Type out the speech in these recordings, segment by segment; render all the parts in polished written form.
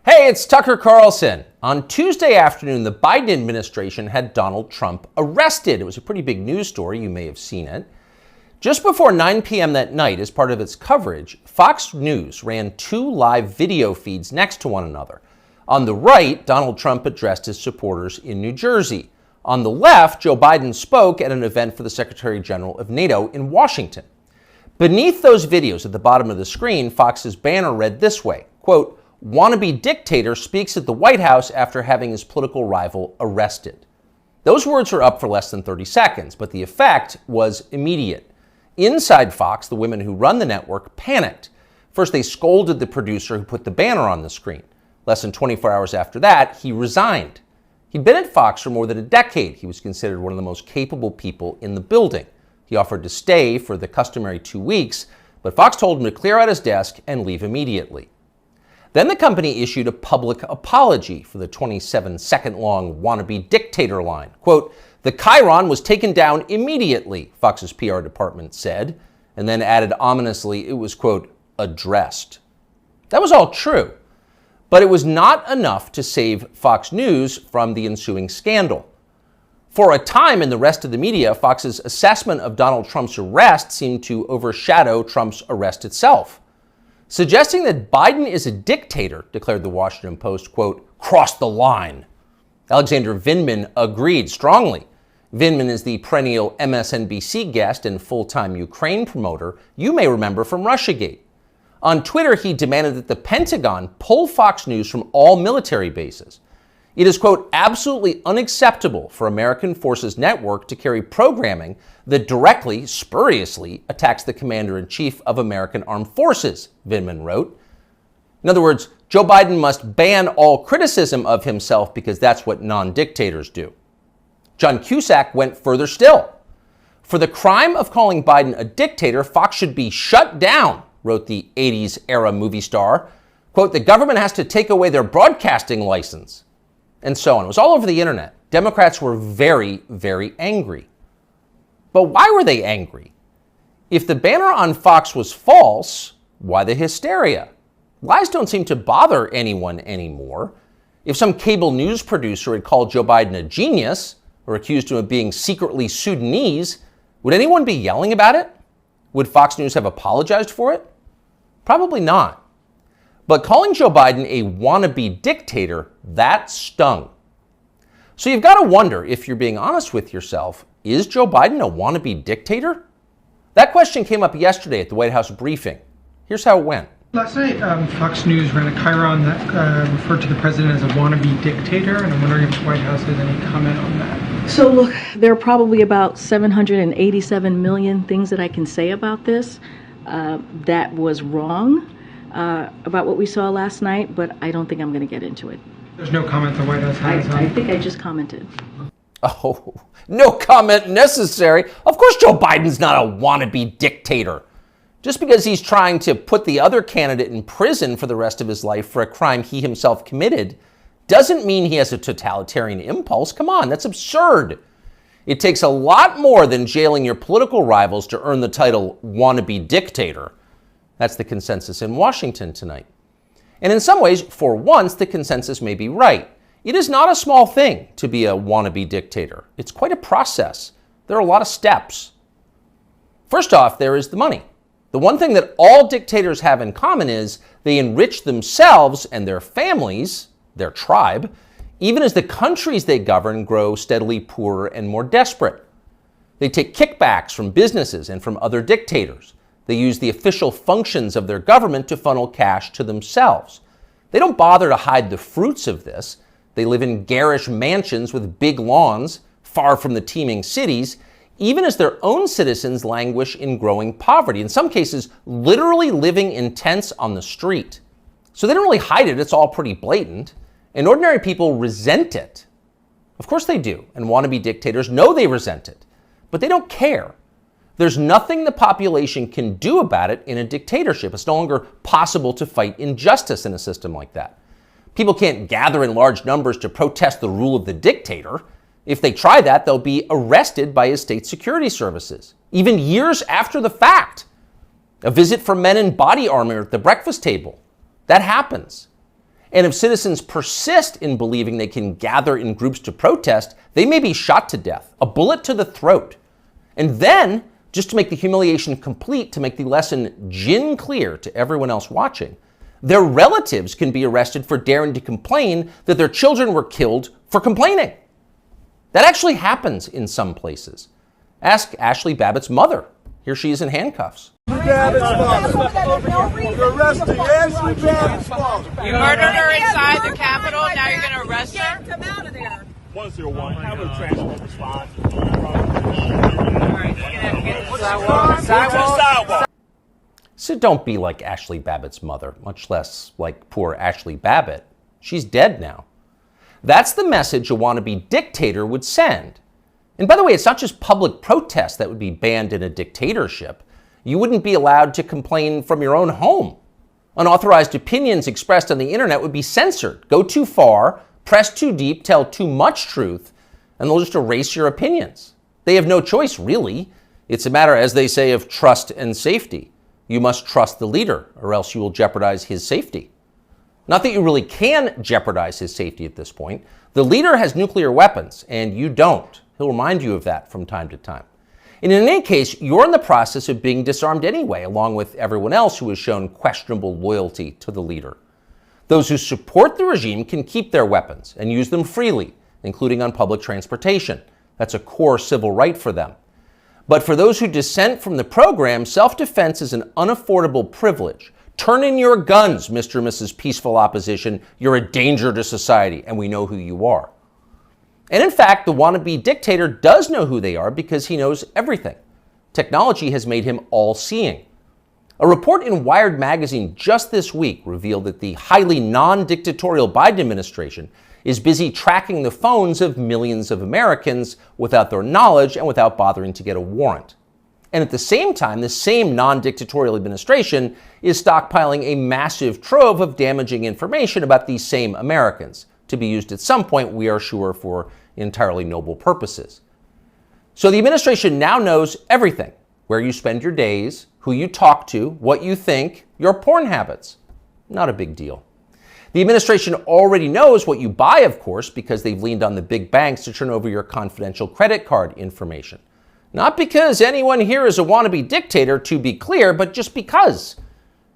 Hey, it's Tucker Carlson. On Tuesday afternoon, the Biden administration had Donald Trump arrested. It was a pretty big news story. You may have seen it. Just before 9 p.m. that night, as part of its coverage, Fox News ran two live video feeds next to one another. On the right, Donald Trump addressed his supporters in New Jersey. On the left, Joe Biden spoke at an event for the Secretary General of NATO in Washington. Beneath those videos at the bottom of the screen, Fox's banner read this way, quote, "Wannabe dictator speaks at the White House after having his political rival arrested." Those words are up for less than 30 seconds, but the effect was immediate. Inside Fox, the women who run the network panicked. First, they scolded the producer who put the banner on the screen. Less than 24 hours after that, he resigned. He'd been at Fox for more than a decade. He was considered one of the most capable people in the building. He offered to stay for the customary 2 weeks, but Fox told him to clear out his desk and leave immediately. Then the company issued a public apology for the 27-second-long wannabe dictator line. Quote, "The chyron was taken down immediately," Fox's PR department said, and then added ominously it was, quote, "addressed." That was all true, but it was not enough to save Fox News from the ensuing scandal. For a time in the rest of the media, Fox's assessment of Donald Trump's arrest seemed to overshadow Trump's arrest itself. Suggesting that Biden is a dictator, declared the Washington Post, quote, "crossed the line." Alexander Vindman agreed strongly. Vindman is the perennial MSNBC guest and full-time Ukraine promoter you may remember from Russiagate. On Twitter, he demanded that the Pentagon pull Fox News from all military bases. It is, quote, "absolutely unacceptable for American Forces Network to carry programming that directly, spuriously, attacks the Commander-in-Chief of American Armed Forces," Vindman wrote. In other words, Joe Biden must ban all criticism of himself because that's what non-dictators do. John Cusack went further still. "For the crime of calling Biden a dictator, Fox should be shut down," wrote the 80s-era movie star. Quote, "the government has to take away their broadcasting license." And so on. It was all over the internet. Democrats were very, very angry. But why were they angry? If the banner on Fox was false, why the hysteria? Lies don't seem to bother anyone anymore. If some cable news producer had called Joe Biden a genius or accused him of being secretly Sudanese, would anyone be yelling about it? Would Fox News have apologized for it? Probably not. But calling Joe Biden a wannabe dictator, that stung. So you've got to wonder, if you're being honest with yourself, is Joe Biden a wannabe dictator? That question came up yesterday at the White House briefing. Here's how it went. Last night, Fox News ran a chyron that referred to the president as a wannabe dictator, and I'm wondering if the White House has any comment on that. So look, there are probably about 787 million things that I can say about this. That was wrong. About what we saw last night, but I don't think I'm going to get into it. There's no comment the White House has on. I think I just commented. Oh, no comment necessary. Of course Joe Biden's not a wannabe dictator. Just because he's trying to put the other candidate in prison for the rest of his life for a crime he himself committed doesn't mean he has a totalitarian impulse. Come on, that's absurd. It takes a lot more than jailing your political rivals to earn the title wannabe dictator. That's the consensus in Washington tonight. And in some ways, for once, the consensus may be right. It is not a small thing to be a wannabe dictator. It's quite a process. There are a lot of steps. First off, there is the money. The one thing that all dictators have in common is they enrich themselves and their families, their tribe, even as the countries they govern grow steadily poorer and more desperate. They take kickbacks from businesses and from other dictators. They use the official functions of their government to funnel cash to themselves. They don't bother to hide the fruits of this. They live in garish mansions with big lawns, far from the teeming cities, even as their own citizens languish in growing poverty, in some cases literally living in tents on the street. So they don't really hide it, it's all pretty blatant. And ordinary people resent it. Of course they do, and wannabe dictators know they resent it, but they don't care. There's nothing the population can do about it in a dictatorship. It's no longer possible to fight injustice in a system like that. People can't gather in large numbers to protest the rule of the dictator. If they try that, they'll be arrested by his state security services, even years after the fact. A visit from men in body armor at the breakfast table. That happens. And if citizens persist in believing they can gather in groups to protest, they may be shot to death, a bullet to the throat. And then, just to make the humiliation complete, to make the lesson gin clear to everyone else watching, their relatives can be arrested for daring to complain that their children were killed for complaining. That actually happens in some places. Ask Ashley Babbitt's mother. Here she is in handcuffs. Babbitt's father. You're arresting Ashley Babbitt's father. You murdered her inside the Capitol, now you're going to arrest her? Come out of there. 101, have a transport response. Sidewalk. So don't be like Ashley Babbitt's mother, much less like poor Ashley Babbitt. She's dead now. That's the message a wannabe dictator would send. And by the way, it's not just public protest that would be banned in a dictatorship. You wouldn't be allowed to complain from your own home. Unauthorized opinions expressed on the internet would be censored. Go too far, press too deep, tell too much truth, and they'll just erase your opinions. They have no choice, really. It's a matter, as they say, of trust and safety. You must trust the leader, or else you will jeopardize his safety. Not that you really can jeopardize his safety at this point. The leader has nuclear weapons, and you don't. He'll remind you of that from time to time. And in any case, you're in the process of being disarmed anyway, along with everyone else who has shown questionable loyalty to the leader. Those who support the regime can keep their weapons and use them freely, including on public transportation. That's a core civil right for them. But for those who dissent from the program, self-defense is an unaffordable privilege. Turn in your guns, Mr. and Mrs. Peaceful Opposition. You're a danger to society, and we know who you are. And in fact, the wannabe dictator does know who they are because he knows everything. Technology has made him all-seeing. A report in Wired magazine just this week revealed that the highly non-dictatorial Biden administration is busy tracking the phones of millions of Americans without their knowledge and without bothering to get a warrant. And at the same time, the same non-dictatorial administration is stockpiling a massive trove of damaging information about these same Americans, to be used at some point, we are sure, for entirely noble purposes. So the administration now knows everything: where you spend your days, who you talk to, what you think, your porn habits. Not a big deal. The administration already knows what you buy, of course, because they've leaned on the big banks to turn over your confidential credit card information. Not because anyone here is a wannabe dictator, to be clear, but just because.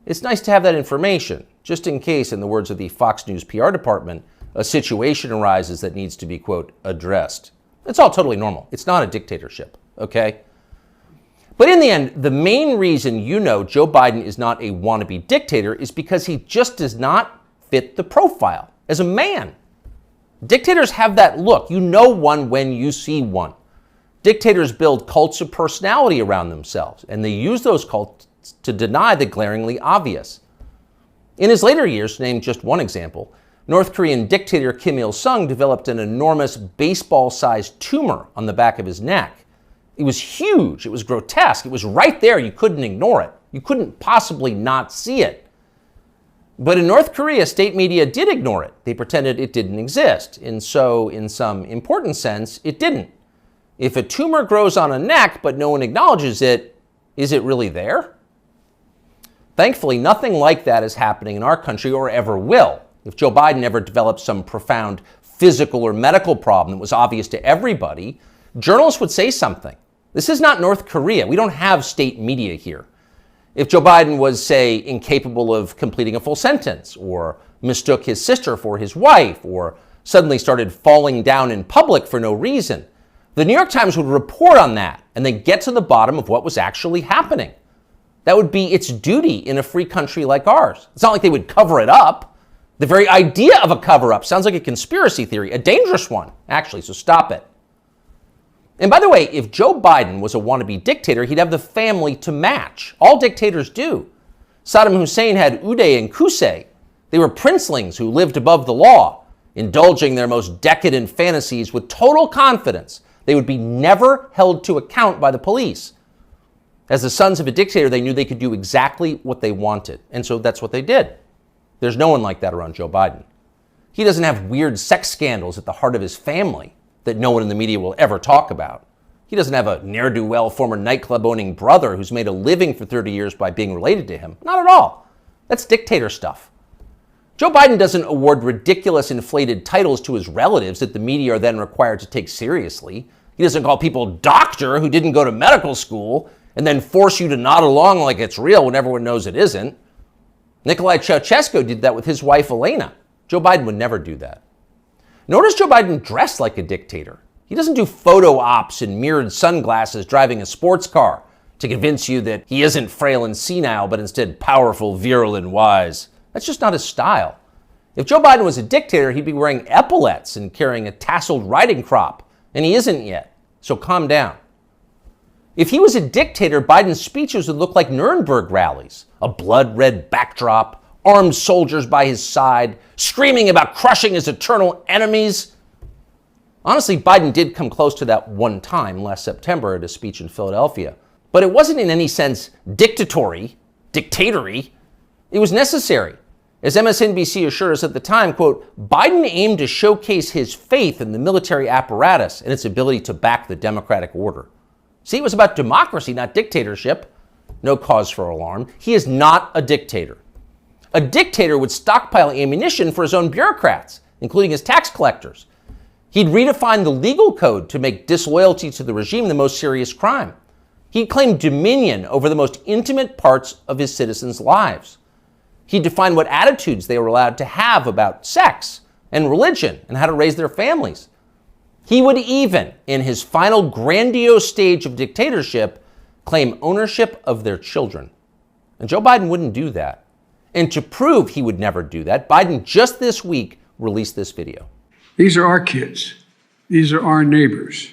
It's nice to have that information, just in case, in the words of the Fox News PR department, a situation arises that needs to be, quote, addressed. It's all totally normal. It's not a dictatorship, okay? But in the end, the main reason you know Joe Biden is not a wannabe dictator is because he just does not fit the profile as a man. Dictators have that look. You know one when you see one. Dictators build cults of personality around themselves, and they use those cults to deny the glaringly obvious. In his later years, to name just one example, North Korean dictator Kim Il-sung developed an enormous baseball-sized tumor on the back of his neck. It was huge. It was grotesque. It was right there. You couldn't ignore it. You couldn't possibly not see it. But in North Korea, state media did ignore it. They pretended it didn't exist. And so, in some important sense, it didn't. If a tumor grows on a neck but no one acknowledges it, is it really there? Thankfully, nothing like that is happening in our country or ever will. If Joe Biden ever developed some profound physical or medical problem that was obvious to everybody, journalists would say something. This is not North Korea. We don't have state media here. If Joe Biden was, say, incapable of completing a full sentence, or mistook his sister for his wife, or suddenly started falling down in public for no reason, the New York Times would report on that and then get to the bottom of what was actually happening. That would be its duty in a free country like ours. It's not like they would cover it up. The very idea of a cover-up sounds like a conspiracy theory, a dangerous one, actually, so stop it. And by the way, if Joe Biden was a wannabe dictator, he'd have the family to match. All dictators do. Saddam Hussein had Uday and Qusay. They were princelings who lived above the law, indulging their most decadent fantasies with total confidence they would be never held to account by the police. As the sons of a dictator, they knew they could do exactly what they wanted, and so that's what they did. There's no one like that around Joe Biden. He doesn't have weird sex scandals at the heart of his family that no one in the media will ever talk about. He doesn't have a ne'er-do-well former nightclub-owning brother who's made a living for 30 years by being related to him. Not at all. That's dictator stuff. Joe Biden doesn't award ridiculous inflated titles to his relatives that the media are then required to take seriously. He doesn't call people doctor who didn't go to medical school and then force you to nod along like it's real when everyone knows it isn't. Nicolae Ceausescu did that with his wife Elena. Joe Biden would never do that. Nor does Joe Biden dress like a dictator. He doesn't do photo ops in mirrored sunglasses driving a sports car to convince you that he isn't frail and senile, but instead powerful, virile, and wise. That's just not his style. If Joe Biden was a dictator, he'd be wearing epaulets and carrying a tasseled riding crop, and he isn't yet, so calm down. If he was a dictator, Biden's speeches would look like Nuremberg rallies, a blood-red backdrop, armed soldiers by his side, screaming about crushing his eternal enemies. Honestly, Biden did come close to that one time last September at a speech in Philadelphia, but it wasn't in any sense dictatory. It was necessary. As MSNBC assured us at the time, quote, Biden aimed to showcase his faith in the military apparatus and its ability to back the democratic order. See, it was about democracy, not dictatorship. No cause for alarm. He is not a dictator. A dictator would stockpile ammunition for his own bureaucrats, including his tax collectors. He'd redefine the legal code to make disloyalty to the regime the most serious crime. He'd claim dominion over the most intimate parts of his citizens' lives. He defined what attitudes they were allowed to have about sex and religion and how to raise their families. He would even, in his final grandiose stage of dictatorship, claim ownership of their children. And Joe Biden wouldn't do that. And to prove he would never do that, Biden just this week released this video. These are our kids. These are our neighbors.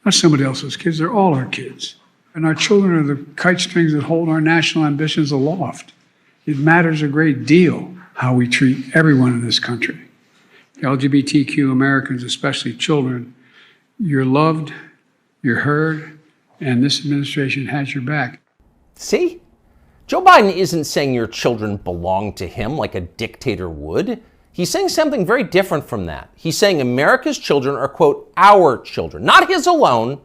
Not somebody else's kids, they're all our kids. And our children are the kite strings that hold our national ambitions aloft. It matters a great deal how we treat everyone in this country. LGBTQ Americans, especially children, you're loved, you're heard, and this administration has your back. See? Joe Biden isn't saying your children belong to him like a dictator would. He's saying something very different from that. He's saying America's children are, quote, our children. Not his alone,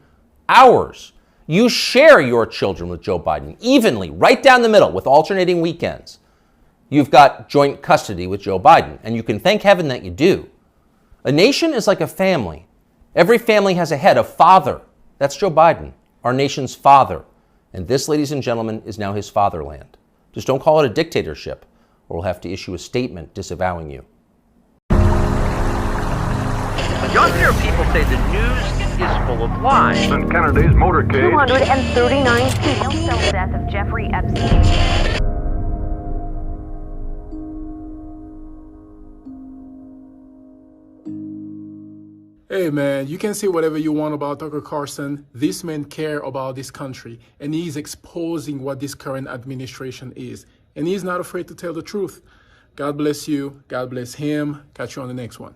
ours. You share your children with Joe Biden evenly, right down the middle, with alternating weekends. You've got joint custody with Joe Biden, and you can thank heaven that you do. A nation is like a family. Every family has a head, a father. That's Joe Biden, our nation's father. And this, ladies and gentlemen, is now his fatherland. Just don't call it a dictatorship, or we'll have to issue a statement disavowing you. You often hear people say the news is full of lies. In Kennedy's motorcade, 239 people cell death of Jeffrey Epstein. Hey man, you can say whatever you want about Tucker Carlson. This man cares about this country, and he's exposing what this current administration is. And he's not afraid to tell the truth. God bless you. God bless him. Catch you on the next one.